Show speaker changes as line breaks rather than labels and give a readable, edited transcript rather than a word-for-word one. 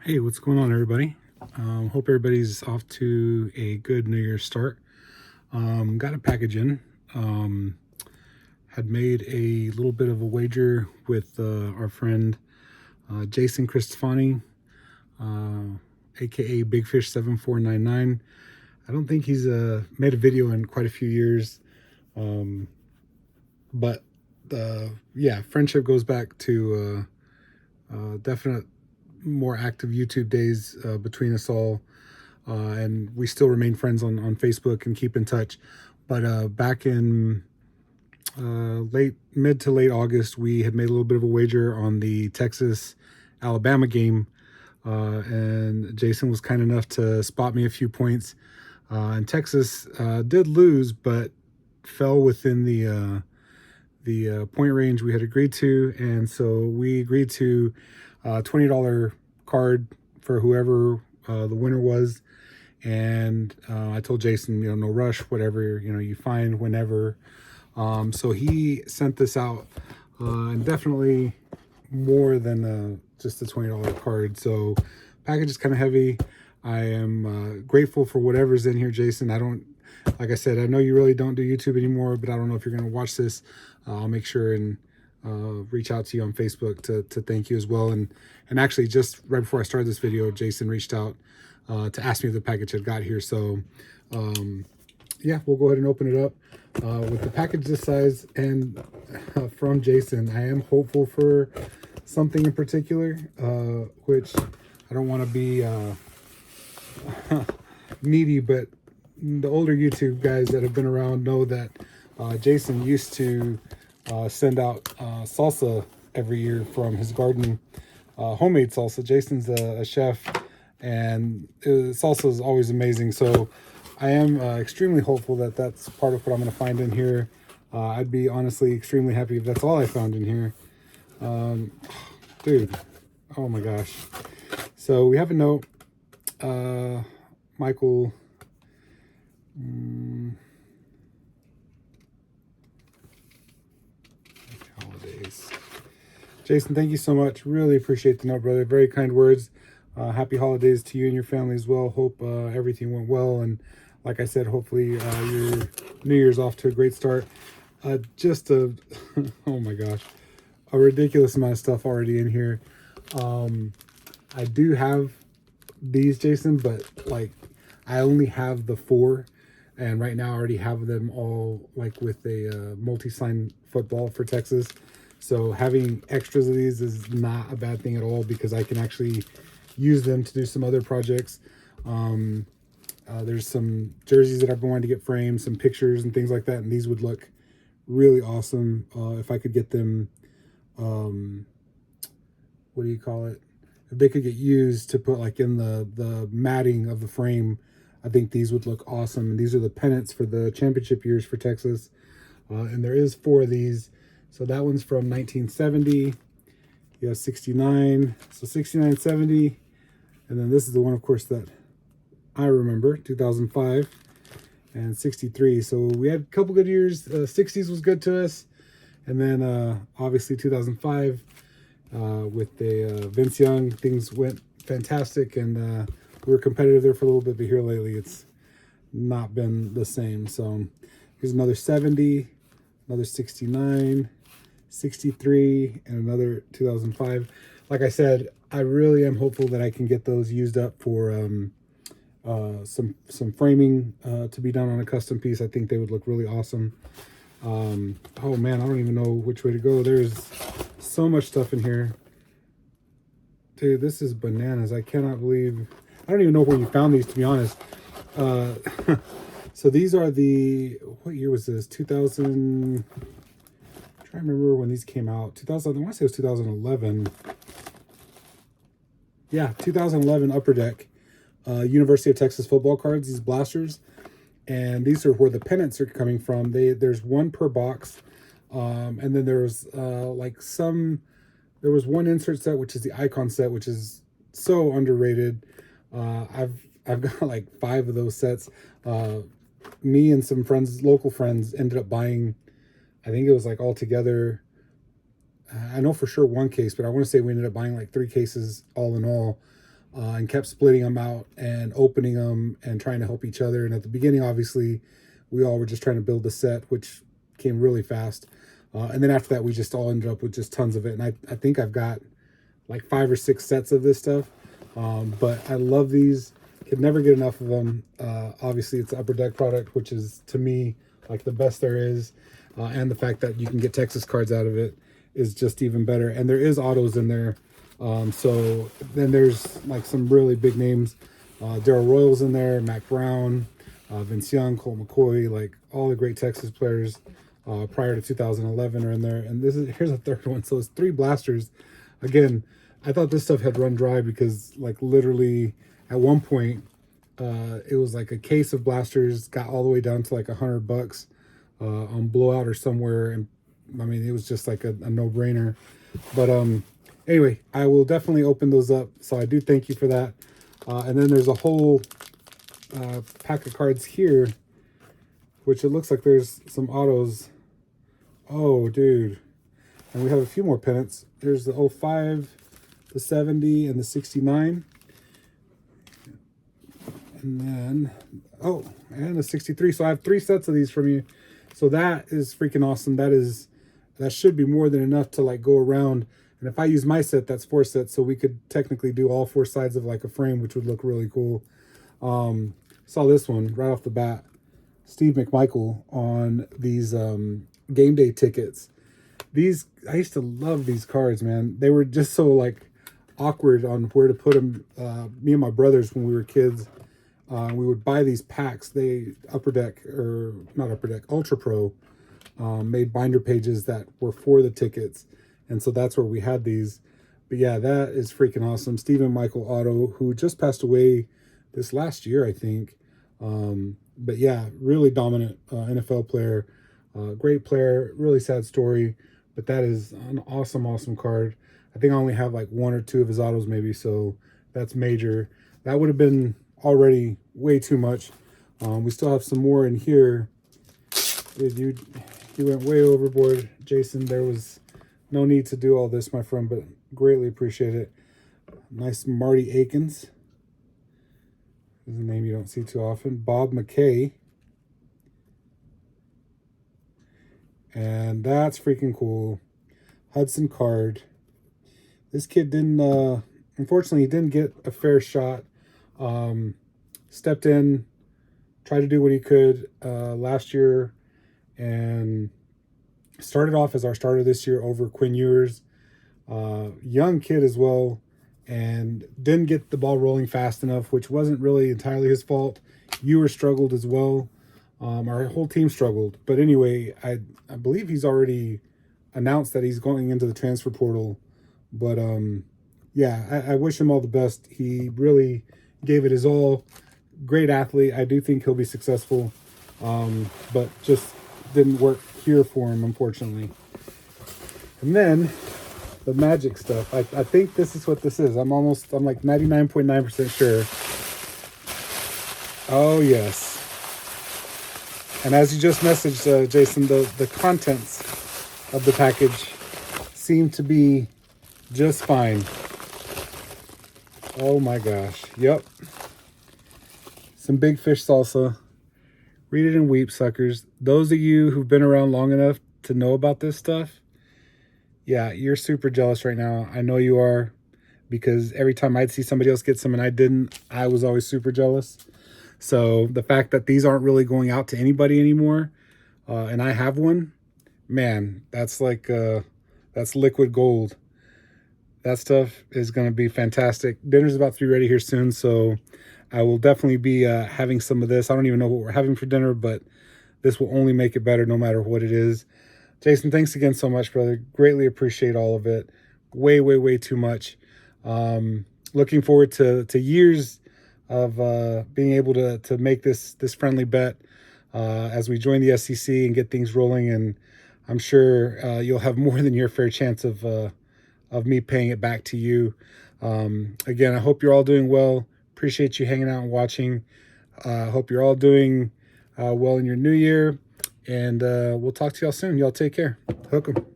Hey, what's going on, everybody? Hope everybody's off to a good New Year's start. Got a package in. Had made a little bit of a wager with our friend Jason Cristofani, aka Bigphish7499. I don't think he's made a video in quite a few years, but yeah, friendship goes back to definite more active YouTube days between us all, and we still remain friends on Facebook and keep in touch. But back in mid to late August, we had made a little bit of a wager on the Texas Alabama game, and Jason was kind enough to spot me a few points. And Texas did lose, but fell within the point range we had agreed to, and so we agreed to $20 card for whoever the winner was. And I told Jason, no rush, whatever you find whenever. So he sent this out, and definitely more than just a $20 card. So package is kind of heavy. I am grateful for whatever's in here, Jason. Like I said, I know you really don't do YouTube anymore, but I don't know if you're going to watch this. I'll make sure and reach out to you on Facebook to thank you as well. And actually, just right before I started this video, Jason reached out to ask me if the package had got here. So yeah, we'll go ahead and open it up. With the package this size and from Jason, I am hopeful for something in particular, which I don't want to be needy, but the older YouTube guys that have been around know that Jason used to send out salsa every year from his garden, homemade salsa. Jason's a chef, and salsa is always amazing. So I am extremely hopeful that that's part of what I'm going to find in here. I'd be honestly extremely happy if that's all I found in here. Dude, oh my gosh. So we have a note. Michael, holidays. Jason, thank you so much. Really appreciate the note, brother. Very kind words. Happy holidays to you and your family as well. Hope everything went well. And like I said, hopefully your New Year's off to a great start. Just a, oh my gosh, a ridiculous amount of stuff already in here. I do have these, Jason, but like I only have the 4. And right now I already have them all like with a multi-sign football for Texas. So having extras of these is not a bad thing at all, because I can actually use them to do some other projects. There's some jerseys that I've been wanting to get framed, some pictures and things like that, and these would look really awesome if I could get them, what do you call it? If they could get used to put like in the matting of the frame, I think these would look awesome. And these are the pennants for the championship years for Texas. And there is 4 of these. So that one's from 1970. You have 69. So 69, 70. And then this is the one, of course, that I remember, 2005 and 63. So we had a couple good years. 60s was good to us. And then obviously 2005 with the Vince Young, things went fantastic. And we were competitive there for a little bit, but here lately it's not been the same. So here's another 70, another 69, 63, and another 2005. Like I said, I really am hopeful that I can get those used up for some framing to be done on a custom piece. I think they would look really awesome. Oh man, I don't even know which way to go. There's so much stuff in here. Dude, this is bananas. I cannot believe... I don't even know where you found these, to be honest. So these are the... What year was this? 2000... I'm trying to remember when these came out. 2000... I want to say it was 2011. Yeah, 2011 Upper Deck. University of Texas football cards, these blasters. And these are where the pennants are coming from. There's 1 per box. And then there's like some... There was 1 insert set, which is the icon set, which is so underrated. I've got like 5 of those sets. Me and some friends, local friends, ended up buying, I think it was like all together, I know for sure 1 case, but I want to say we ended up buying like 3 cases all in all. and kept splitting them out and opening them and trying to help each other. And at the beginning, obviously, we all were just trying to build the set, which came really fast. And then after that, we just all ended up with just tons of it. And I think I've got like 5 or 6 sets of this stuff. But I love these. Could never get enough of them. Obviously, it's an Upper Deck product, which is, to me, like the best there is. And the fact that you can get Texas cards out of it is just even better. And there is autos in there. So then there's like some really big names. Darryl Royals in there, Mac Brown, Vince Young, Colt McCoy, like all the great Texas players prior to 2011 are in there. And here's a third one. So it's 3 blasters. Again, I thought this stuff had run dry because like literally at one point it was like a case of blasters got all the way down to like $100 on Blowout or somewhere. And I mean, it was just like a no-brainer. But anyway, I will definitely open those up. So I do thank you for that. And then there's a whole pack of cards here, which it looks like there's some autos. Oh, dude. And we have a few more pennants. There's the 05, the 70, and the 69. And then, oh, and the 63. So I have 3 sets of these from you. So that is freaking awesome. That should be more than enough to like go around. And if I use my set, that's 4 sets. So we could technically do all 4 sides of like a frame, which would look really cool. Saw this one right off the bat. Steve McMichael on these game day tickets. These, I used to love these cards, man. They were just so like awkward on where to put them. Me and my brothers, when we were kids, we would buy these packs. Upper Deck, or not Upper Deck, Ultra Pro made binder pages that were for the tickets. And so that's where we had these. But yeah, that is freaking awesome. Stephen Michael Otto, who just passed away this last year, I think. But yeah, really dominant NFL player. Great player, really sad story. But that is an awesome, awesome card. I think I only have like 1 or 2 of his autos maybe, so that's major. That would have been already way too much. We still have some more in here. Dude, you went way overboard, Jason. There was no need to do all this, my friend, but greatly appreciate it. Nice Marty Akins. This is a name you don't see too often. Bob McKay. And that's freaking cool. Hudson Card. This kid didn't, unfortunately, he didn't get a fair shot. Stepped in, tried to do what he could last year, and started off as our starter this year over Quinn Ewers. Young kid as well, and didn't get the ball rolling fast enough, which wasn't really entirely his fault. Ewers struggled as well. Our whole team struggled. But anyway, I believe he's already announced that he's going into the transfer portal. But yeah, I wish him all the best. He really gave it his all. Great athlete. I do think he'll be successful. But just didn't work here for him, unfortunately. And then the Magic stuff. I think this is what this is. I'm like 99.9% sure. Oh, yes. And as you just messaged, Jason, the contents of the package seem to be just fine. Oh my gosh. Yep. Some Big Fish salsa. Read it and weep, suckers. Those of you who've been around long enough to know about this stuff, yeah, you're super jealous right now. I know you are, because every time I'd see somebody else get some and I didn't, I was always super jealous. So the fact that these aren't really going out to anybody anymore, and I have one, man, that's like, that's liquid gold. That stuff is going to be fantastic. Dinner's about to be ready here soon, so I will definitely be having some of this. I don't even know what we're having for dinner, but this will only make it better no matter what it is. Jason, thanks again so much, brother. Greatly appreciate all of it. Way, way, way too much. Looking forward to years of being able to make this friendly bet as we join the SEC and get things rolling. And I'm sure you'll have more than your fair chance of me paying it back to you. Again, I hope you're all doing well. Appreciate you hanging out and watching. Hope you're all doing well in your new year. And we'll talk to y'all soon. Y'all take care. Hook 'em.